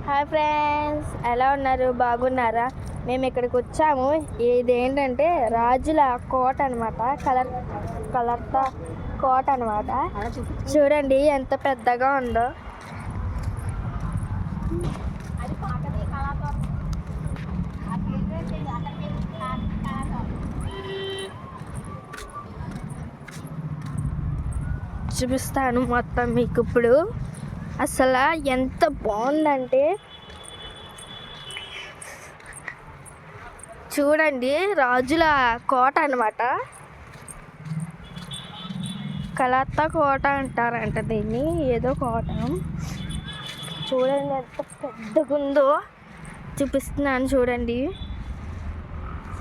Hi friends, ఎలా ఉన్నారు? బాగున్నారా? మేము ఇక్కడికి వచ్చాము. ఇదేంటంటే రాజుల కోట అనమాట. కలర్తో కోట అనమాట. చూడండి ఎంత పెద్దగా ఉందో. చూపిస్తాను మొత్తం మీకు ఇప్పుడు. అసలు ఎంత బాగుందంటే చూడండి, రాజుల కోట అనమాట. కలత్త కోట అంటారంట దీన్ని, ఏదో కోట. చూడండి ఎంత పెద్దగా ఉందో. చూపిస్తున్నాను చూడండి.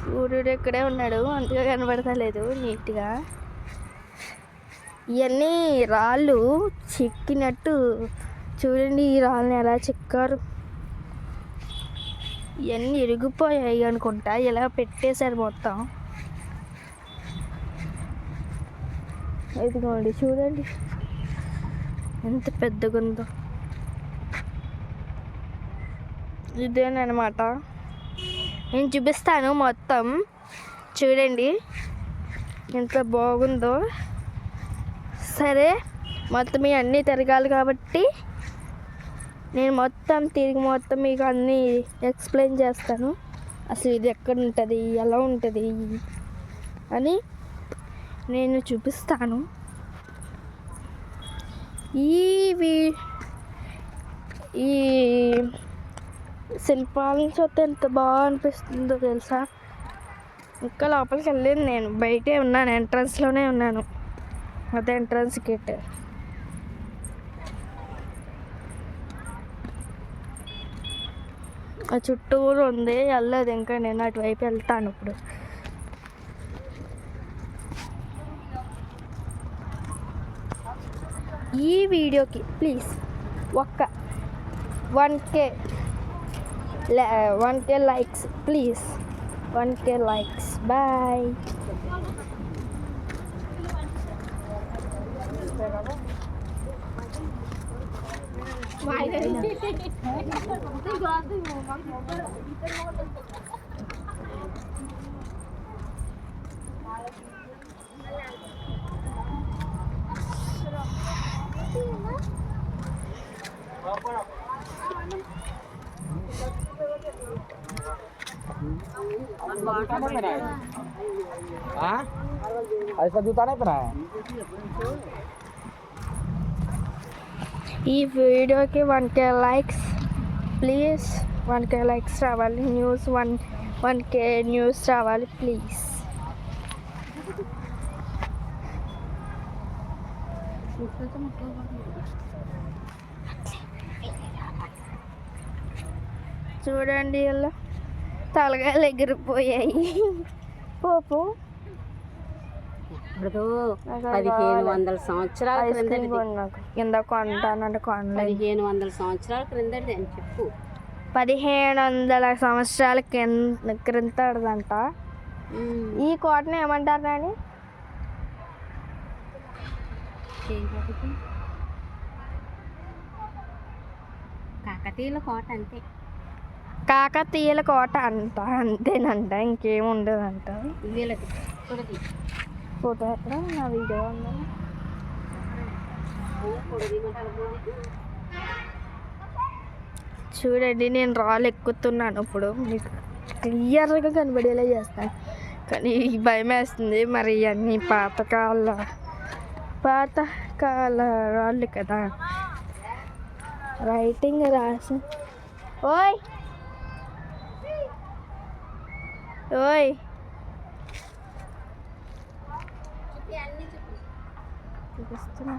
సూర్యుడు ఇక్కడే ఉన్నాడు, అంతగా కనబడతలేదు నీట్గా. ఇవన్నీ రాళ్ళు చెక్కినట్టు చూడండి. ఈ రాళ్ళని ఎలా చెక్కారు. ఇవన్నీ ఇరిగిపోయాయి అనుకుంటా, ఇలా పెట్టేశారు మొత్తం. ఇదిగోండి చూడండి ఎంత పెద్దగా ఉందో. ఇదేనమాట, నేను చూపిస్తాను మొత్తం. చూడండి ఎంత బాగుందో. సరే, మొత్తం అన్నీ తిరగాలి కాబట్టి నేను మొత్తం మీకు అన్నీ ఎక్స్ప్లెయిన్ చేస్తాను. అసలు ఇది ఎక్కడ ఉంటుంది, ఎలా ఉంటుంది అని నేను చూపిస్తాను. ఈ శిల్పాలను చూస్తే ఎంత బాగా అనిపిస్తుందో తెలుసా. ఇంకా లోపలికి వెళ్ళలేదు, నేను బయటే ఉన్నాను, ఎంట్రన్స్లోనే ఉన్నాను. అదే ఎంట్రన్స్ గేట్. ఆ చుట్టూరు ఉంది, వెళ్ళలేదు ఇంకా. నేను అటువైపు వెళ్తాను ఇప్పుడు. ఈ వీడియోకి ప్లీజ్ ఒక్క 1K likes please. 1K likes. Bye. ऐसा जूता नहीं पहना है। ఈ వీడియోకి 1K likes please. 1K likes రావాలి. న్యూస్ 1K న్యూస్ రావాలి ప్లీజ్. చూడండి ఇలా తలగాయలు ఎగిరిపోయాయి. పోపు 1500 సంవత్సరాల కింద కొంటానంటే కొనలేదు. 1500 సంవత్సరాల క్రిందటి అని చెప్పు. 1500 సంవత్సరాల క్రిందటంట. ఈ కోటని ఏమంటారు నాని? కాకతీయుల కోట. అంతే, కాకతీయుల కోట అంట. అంతేనంట, ఇంకేం ఉండదంట. ఫోటో ఎక్కడ? నా వీడియో ఉందా? చూడండి, నేను రాళ్ళు ఎక్కుతున్నాను ఇప్పుడు. మీకు క్లియర్గా కనబడేలా చేస్తాను, కానీ భయం వేస్తుంది. మరి అన్నీ పాతకాల రాళ్ళు కదా. రైటింగ్ రాసి ఓయ్ ఓయ్ చూపిస్తున్నా.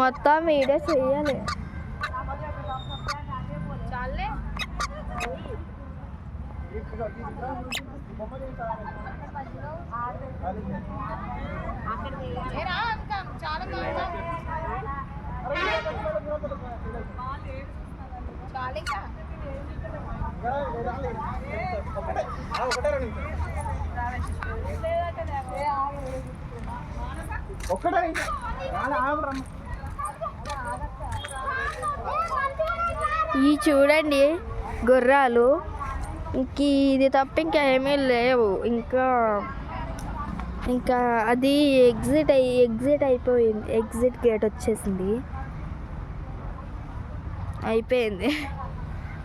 మొత్తం వీడియో చేయాలి. చాలా ఒక్కటే ఈ చూడండి గుర్రాలు, ఇంక ఇది తప్ప ఇంకా ఏమీ లేవు. ఇంకా అది ఎగ్జిట్ అయిపోయింది. ఎగ్జిట్ గేట్ వచ్చేసింది, అయిపోయింది.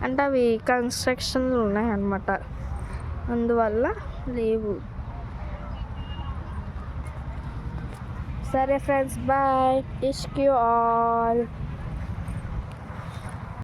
అంటే అవి కన్స్ట్రక్షన్లు ఉన్నాయన్నమాట, అందువల్ల లేవు. సరే friends, bye, wish you all.